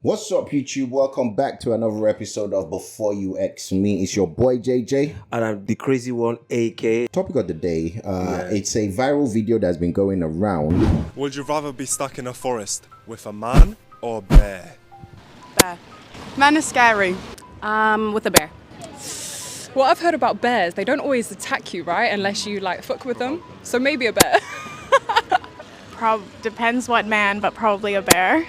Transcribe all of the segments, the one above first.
What's up, YouTube? Welcome back to another episode of Before You X Me. It's your boy JJ. And I'm the crazy one, AK. Topic of the day. It's a viral video that's been going around. Would you rather be stuck in a forest with a man or a bear? Bear. Men are scary. With a bear. What I've heard about bears, they don't always attack you, right? Unless you fuck with them. So maybe a bear. Depends what man, but probably a bear.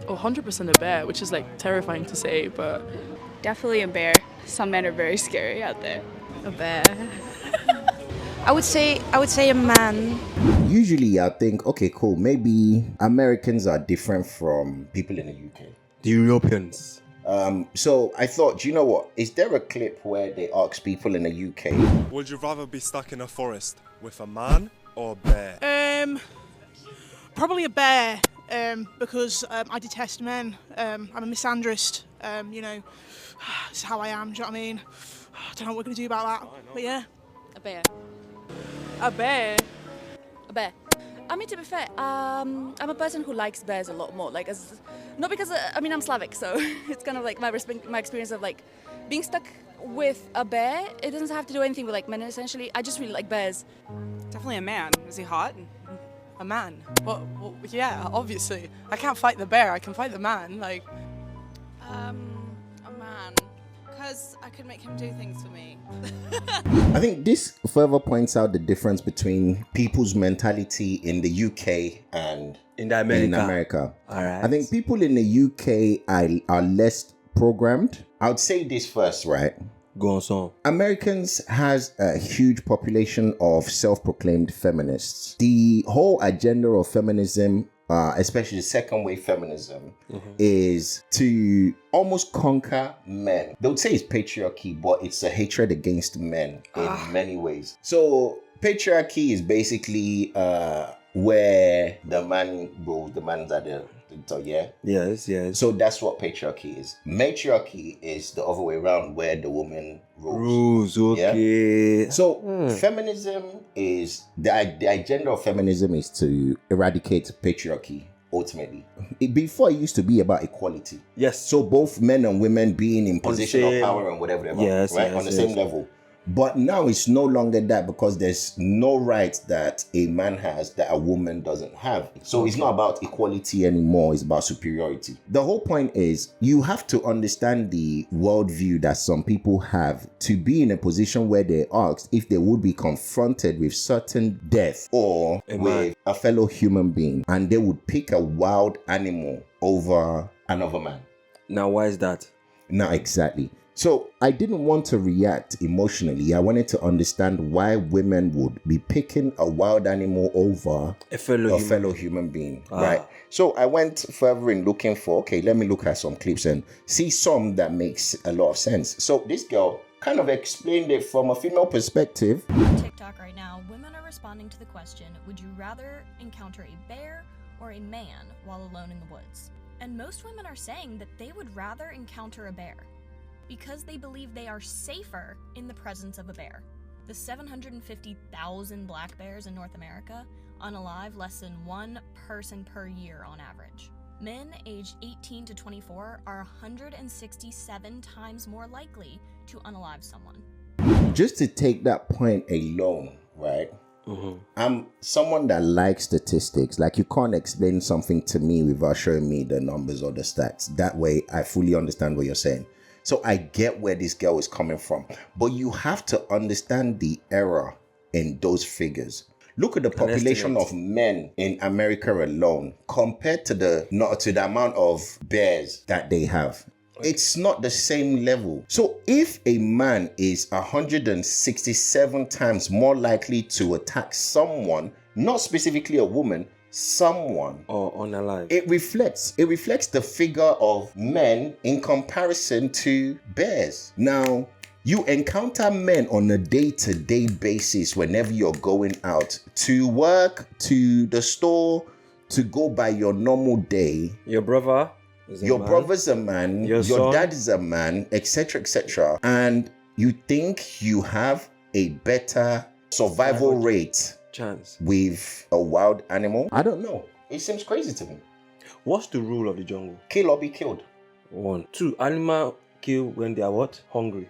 100% a bear, which is terrifying to say, but Definitely a bear. Some men are very scary out there. a bear. I would say a man. Usually I think, okay, cool, maybe Americans are different from people in the UK. The Europeans. So I thought, you know what? Is there a clip where they ask people in the UK? Would you rather be stuck in a forest with a man or a bear? Probably a bear. Because I detest men. I'm a misandrist. This is how I am. Do you know what I mean? I don't know what we're gonna do about that. But yeah, A bear. A bear? A bear. I mean, to be fair, I'm a person who likes bears a lot more. Not because, I'm Slavic, so it's kind of my experience of being stuck with a bear. It doesn't have to do anything with men, essentially. I just really like bears. Definitely a man. Is he hot? A man. Well, yeah, obviously. I can't fight the bear. I can fight the man. A man, because I could make him do things for me. I think this further points out the difference between people's mentality in the UK and In America. All right. I think people in the UK are less programmed. I would say this first, right? Go on, son. Americans has a huge population of self-proclaimed feminists. The whole agenda of feminism, especially second wave feminism, is to almost conquer men. They would say it's patriarchy, but it's a hatred against men in many ways. So patriarchy is basically where the man rules, the man's at the top, yeah? Yes. So that's what patriarchy is. Matriarchy is the other way around, where the woman rules. Rules, okay. Yeah? So feminism is, the agenda of feminism is to eradicate patriarchy, ultimately. Before it used to be about equality. Yes. So both men and women being in position of same- power and whatever, Yes, right? yes, On the yes. same level. But now it's no longer that, because there's no right that a man has that a woman doesn't have. So it's not about equality anymore, it's about superiority. The whole point is you have to understand the worldview that some people have to be in a position where they're asked if they would be confronted with certain death or with a fellow human being, and they would pick a wild animal over another man. Now, why is that? Now, exactly. So I didn't want to react emotionally. I wanted to understand why women would be picking a wild animal over A fellow human being, right? So I went further in looking for, okay, let me look at some clips and see some that makes a lot of sense. So this girl kind of explained it from a female perspective. TikTok right now, women are responding to the question, would you rather encounter a bear or a man while alone in the woods? And most women are saying that they would rather encounter a bear, because they believe they are safer in the presence of a bear. The 750,000 black bears in North America unalive less than one person per year on average. Men aged 18 to 24 are 167 times more likely to unalive someone. Just to take that point alone, right? I'm someone that likes statistics. You can't explain something to me without showing me the numbers or the stats. That way I fully understand what you're saying. So I get where this girl is coming from, but you have to understand the error in those figures. Look at the population of men in America alone compared to the amount of bears that they have. It's not the same level. So if a man is 167 times more likely to attack someone, not specifically a woman, someone, or unalive, it reflects the figure of men in comparison to bears. Now, you encounter men on a day-to-day basis whenever you're going out to work, to the store, to go by your normal day. Your brother is a man. Brother's a man, your son. dad is a man, etc., etc. And you think you have a better survival rate chance with a wild animal? I don't know. It seems crazy to me. What's the rule of the jungle? Kill or be killed. 1. 2. Animal kill when they are what? Hungry.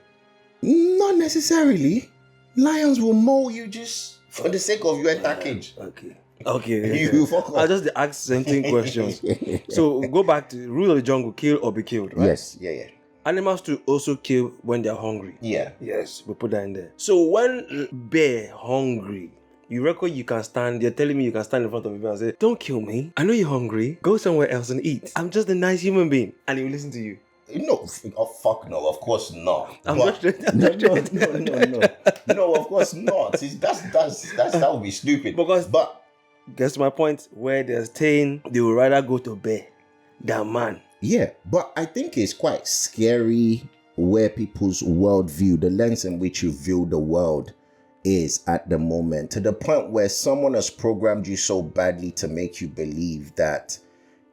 Not necessarily. Lions will maul you just for the sake of you enter cage. Okay. You fuck I off. just ask something questions. So go back to rule of the jungle: kill or be killed, right? Yes. Yeah. Animals to also kill when they are hungry. Yeah. Yes, we put that in there. So when bear hungry, you reckon you can stand? You're telling me you can stand in front of a bear and say, "Don't kill me. I know you're hungry. Go somewhere else and eat. I'm just a nice human being," and he will listen to you. No, fuck no, of course not. I'm But- not no. No, of course not. That would be stupid. But guess my point. Where they're staying, they would rather go to bear than man. yeah, but I think it's quite scary where people's worldview, the lens in which you view the world, is at the moment, to the point where someone has programmed you so badly to make you believe that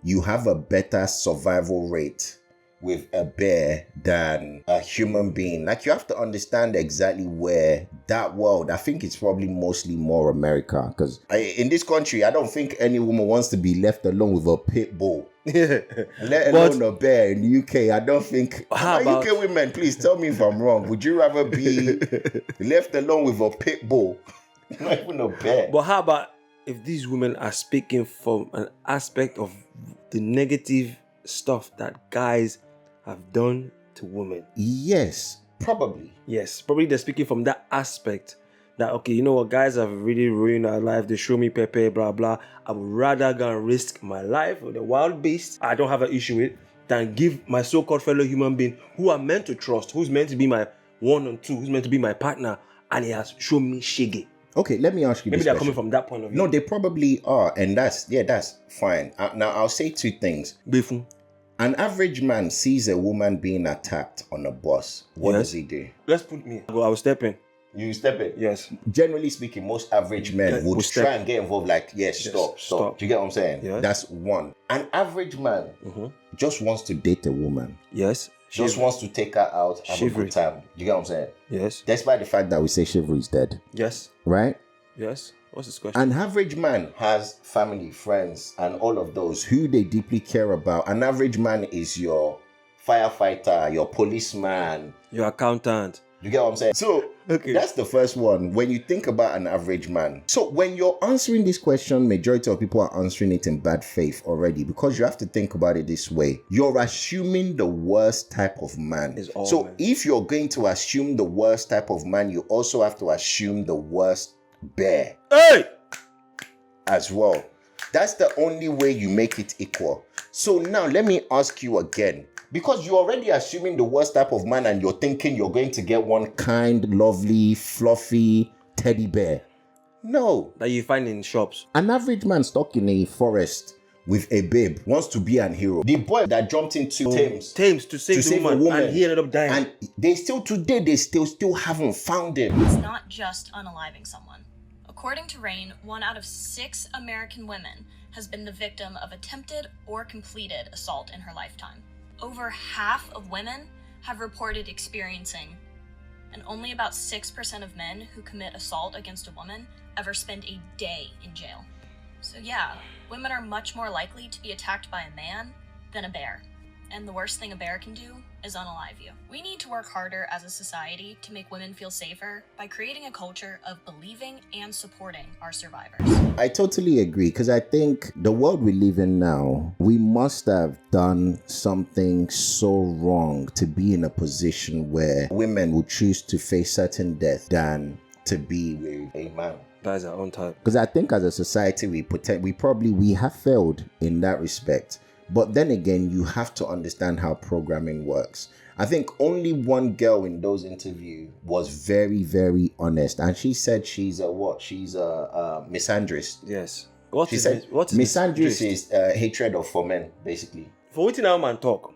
you have a better survival rate with a bear than a human being. Like, you have to understand exactly where that world, I think it's probably mostly more America, because in this country, I don't think any woman wants to be left alone with a pit bull. Let alone a bear. In the UK, I don't think. UK women, please tell me if I'm wrong. Would you rather be left alone with a pit bull? Not even a bear. But how about if these women are speaking from an aspect of the negative stuff that guys have done to women? Yes, probably. Yes, probably they're speaking from that aspect that, okay, you know what, guys have really ruined our life. They show me Pepe, blah, blah. I would rather go and risk my life with a wild beast I don't have an issue with than give my so-called fellow human being who I'm meant to trust, who's meant to be my one and two, who's meant to be my partner, and he has shown me shiggy. Okay, let me ask you Maybe this they're question. coming from that point of view. No, they probably are, and that's fine. Now, I'll say two things. Befun. An average man sees a woman being attacked on a bus. What does he do? Let's put me. I will step in. You step in? Yes. Generally speaking, most average men would try and get involved, like, stop. Do you get what I'm saying? Yes. That's one. An average man just wants to date a woman. Yes. Just wants to take her out, have a good time. Do you get what I'm saying? Yes. Despite the fact that we say chivalry is dead. Yes. Right? Yes. What's this question? An average man has family, friends, and all of those who they deeply care about. An average man is your firefighter, your policeman, your accountant. You get what I'm saying? So that's the first one. When you think about an average man. So when you're answering this question, majority of people are answering it in bad faith already, because you have to think about it this way. You're assuming the worst type of man. So if you're going to assume the worst type of man, you also have to assume the worst bear. Hey! As well. That's the only way you make it equal. So now let me ask you again. Because you're already assuming the worst type of man and you're thinking you're going to get one kind, lovely, fluffy teddy bear. No. That you find in shops. An average man stuck in a forest with a babe wants to be an hero. The boy that jumped into Thames to save the woman, and he ended up dying. And they still haven't found him. It's not just unaliving someone. According to RAIN, 1 out of 6 American women has been the victim of attempted or completed assault in her lifetime. Over half of women have reported experiencing, and only about 6% of men who commit assault against a woman ever spend a day in jail. So yeah, women are much more likely to be attacked by a man than a bear. And the worst thing a bear can do is unalive you. We need to work harder as a society to make women feel safer by creating a culture of believing and supporting our survivors. I totally agree, because I think the world we live in now, we must have done something so wrong to be in a position where women would choose to face certain death than to be with a man. That is our own type. Because I think as a society, we have failed in that respect. But then again, you have to understand how programming works. I think only one girl in those interviews was very, very honest. And she said she's a what? She's a misandrist. Yes. She said misandrist is hatred for men, basically. For what our man talk,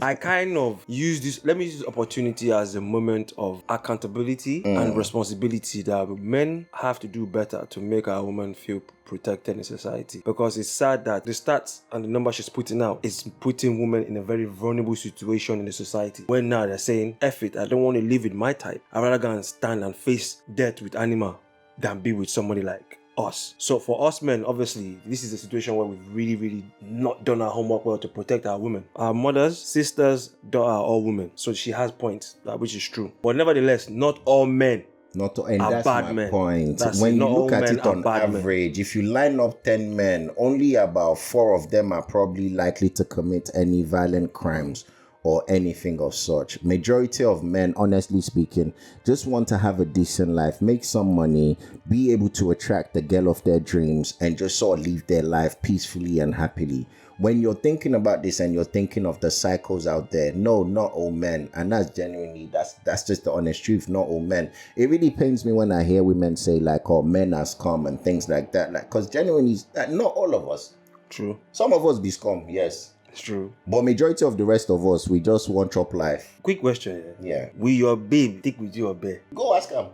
I kind of use this, let me use this opportunity as a moment of accountability and responsibility that men have to do better to make our women feel protected in society. Because it's sad that the stats and the number she's putting out is putting women in a very vulnerable situation in the society. When now they're saying, F it, I don't want to live with my type. I'd rather go and stand and face death with animal than be with somebody like us. So for us men, obviously, this is a situation where we've really, really not done our homework well to protect our women. Our mothers, sisters, daughters are all women. So she has points, which is true. But nevertheless, not all men and are that's bad my men. point. That's When it. you Not look all at men it are on bad men. average, if you line up 10 men, only about 4 of them are probably likely to commit any violent crimes or anything of such. Majority of men, honestly speaking, just want to have a decent life, make some money, be able to attract the girl of their dreams, and just sort of live their life peacefully and happily. When you're thinking about this and you're thinking of the cycles out there, no, not all men. And that's genuinely, that's just the honest truth, not all men. It really pains me when I hear women say like, oh, men are scum and things like that. Like, because genuinely, not all of us. True. Some of us be scum, yes. It's true. But majority of the rest of us, we just want chop life. Quick question. Yeah. Will your babe stick with you or bear? Go ask them.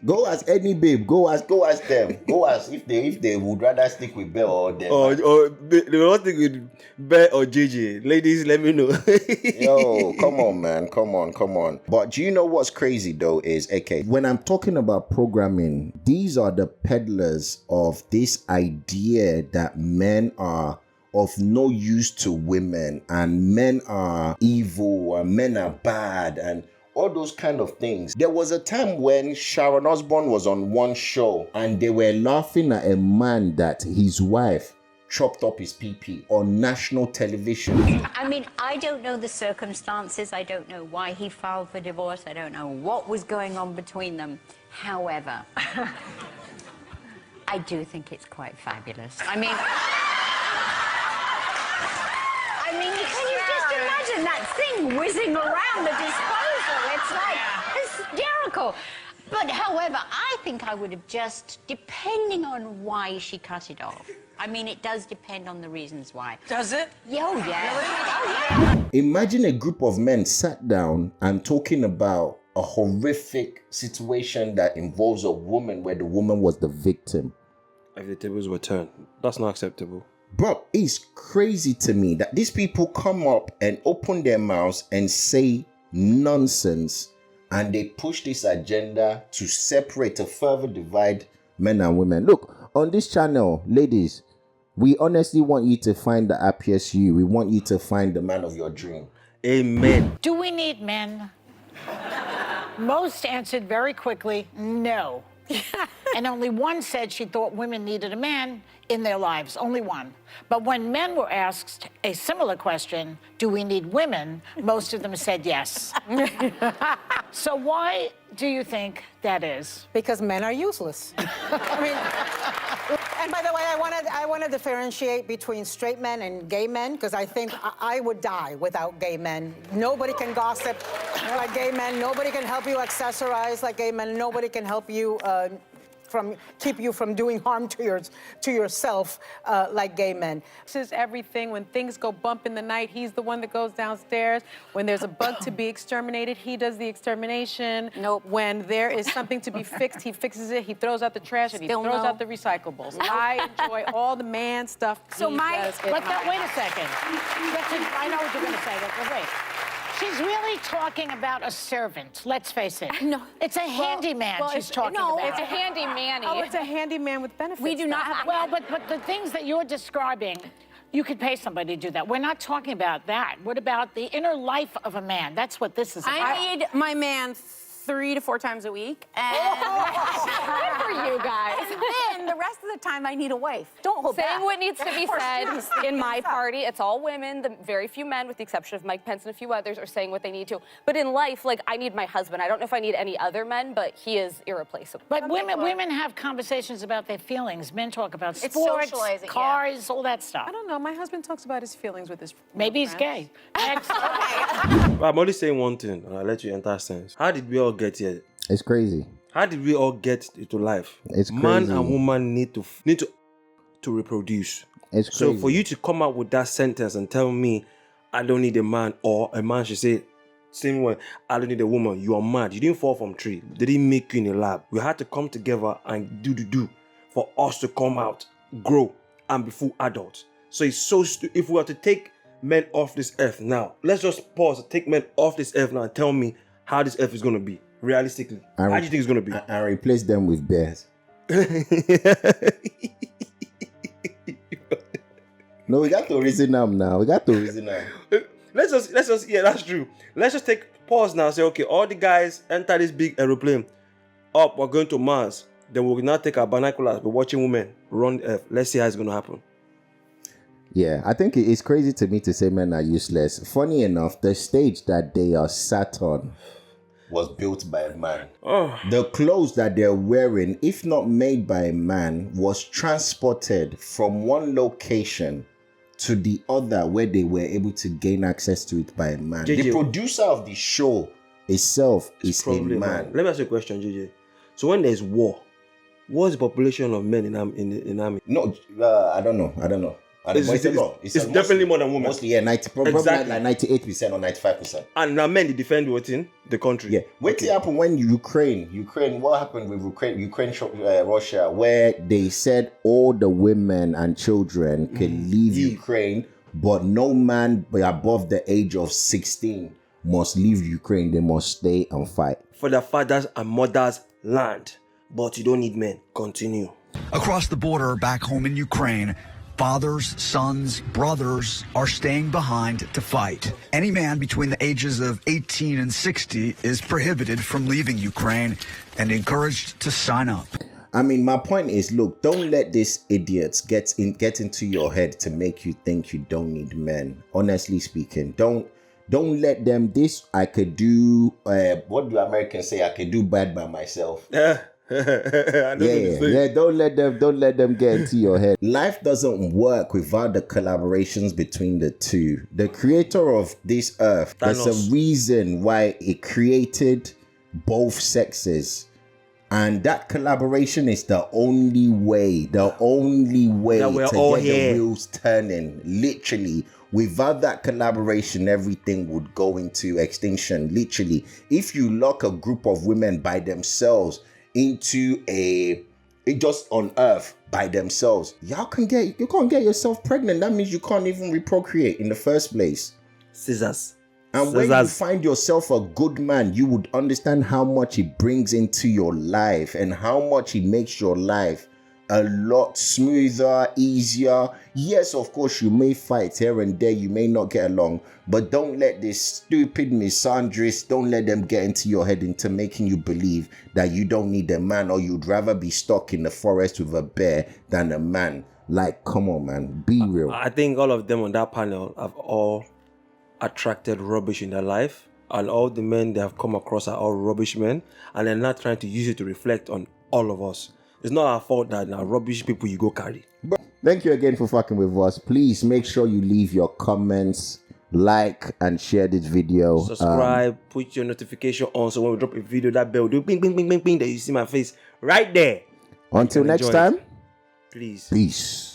Go ask any babe. Go ask them. Go ask if they would rather stick with Bear or them. Or they will stick with Bear or JJ. Ladies, let me know. Yo, come on, man. Come on. But do you know what's crazy though is, okay, when I'm talking about programming, these are the peddlers of this idea that men are of no use to women and men are evil and men are bad and all those kind of things. There was a time when Sharon Osbourne was on one show and they were laughing at a man that his wife chopped up his pee-pee on national television. I mean, I don't know the circumstances. I don't know why he filed for divorce. I don't know what was going on between them. However, I do think it's quite fabulous. I mean, can you just imagine that thing whizzing around the disposal? It's like hysterical. But however, I think I would have just, depending on why she cut it off. I mean, it does depend on the reasons why. Does it? Oh, yeah. Imagine a group of men sat down and talking about a horrific situation that involves a woman where the woman was the victim. If the tables were turned, that's not acceptable. Bro, it's crazy to me that these people come up and open their mouths and say nonsense, and they push this agenda to separate, to further divide men and women. Look, on this channel, ladies, we honestly want you to find the happiest you. We want you to find the man of your dream. Amen. Do we need men? Most answered very quickly, no. And only one said she thought women needed a man in their lives, only one. But when men were asked a similar question, do we need women, most of them said yes. So why do you think that is? Because men are useless. I mean, and by the way, I want to differentiate between straight men and gay men, because I think I would die without gay men. Nobody can gossip like gay men. Nobody can help you accessorize like gay men. Nobody can help you keep you from doing harm to yourself like gay men. This is everything. When things go bump in the night, he's the one that goes downstairs. When there's a bug to be exterminated, he does the extermination. Nope. When there is something to be fixed, he fixes it. He throws out the trash and he Still throws no. out the recyclables. I enjoy all the man stuff. So he does at wait home. a second. I know what you're going to say, but wait. She's really talking about a servant, let's face it. No. It's a handyman she's talking no, about. it's a handy-manny. Oh, it's a handyman with benefits. We do not have... Well, but the things that you're describing, you could pay somebody to do that. We're not talking about that. What about the inner life of a man? That's what this is about. I need my man 3 to 4 times a week. And good for you guys. And then the rest of the time I need a wife. Don't hold back. Saying what needs to be said in my party. It's all women. The very few men, with the exception of Mike Pence and a few others, are saying what they need to. But in life, like, I need my husband. I don't know if I need any other men, but he is irreplaceable. But women have conversations about their feelings. Men talk about It's sports, socializing, cars, all that stuff. I don't know. My husband talks about his feelings with his Maybe he's friends. gay. Next. I'm only saying one thing, and I'll let you enter sense. How did we all get here? It's crazy. How did we all get into life? It's Man crazy. and woman need to reproduce. It's So crazy. for you to come out with that sentence and tell me I don't need a man, or a man should say same way, I don't need a woman, you are mad. You didn't fall from tree. They didn't make you in a lab. We had to come together and do for us to come out, grow, and be full adults. So it's so if we were to take men off this earth now, let's just pause, take men off this earth now and tell me how this earth is going to be. Realistically, how do you think it's going to be? And replace them with bears. No, we got to reason them now. Let's just, yeah, that's true. Let's just take pause now and say, okay, all the guys enter this big aeroplane. Up, we're going to Mars. Then we'll now take our binoculars, be watching women run the Earth. Let's see how it's going to happen. Yeah, I think it's crazy to me to say men are useless. Funny enough, the stage that they are sat on was built by a man. Oh. The clothes that they're wearing, if not made by a man, was transported from one location to the other where they were able to gain access to it by a man. JJ, the producer of the show itself is a man. Let me ask you a question, JJ. So when there's war, what's the population of men in army? No, I don't know. It's definitely more than women. Mostly, yeah, 90, probably Exactly. like 98% or 95%. And now men, they defend what's in the country. Yeah. What happened when Ukraine, what happened with Ukraine, Russia, where they said all the women and children can leave Ukraine, but no man above the age of 16 must leave Ukraine. They must stay and fight. For their fathers and mothers' land. But you don't need men. Continue. Across the border back home in Ukraine, fathers, sons, brothers are staying behind to fight. Any man between the ages of 18 and 60 is prohibited from leaving Ukraine and encouraged to sign up. I mean, my point is, look, don't let these idiots get into your head to make you think you don't need men. Honestly speaking, don't let them. This I could do. What do Americans say? I could do bad by myself. Yeah. Don't let them get into your head. Life doesn't work without the collaborations between the two. The creator of this earth, there's a reason why it created both sexes, and that collaboration is the only way to get the wheels turning. Literally, without that collaboration, everything would go into extinction. Literally, if you lock a group of women by themselves into just on earth by themselves, you can't get yourself pregnant. That means you can't even reprocreate in the first place. Scissors. And when you find yourself a good man, you would understand how much it brings into your life and how much it makes your life a lot smoother, easier. Yes, of course, you may fight here and there, you may not get along, but don't let this stupid misandrists, don't let them get into your head into making you believe that you don't need a man, or you'd rather be stuck in the forest with a bear than a man. Like, come on, man, be real. I think all of them on that panel have all attracted rubbish in their life, and all the men they have come across are all rubbish men, and they're not trying to use it to reflect on all of us. It's not our fault that now rubbish people you go carry. Thank you again for fucking with us. Please make sure you leave your comments, like and share this video. Subscribe, put your notification on, so when we drop a video, that bell do bing bing bing bing bing that you see my face right there. Until next time, please. Peace.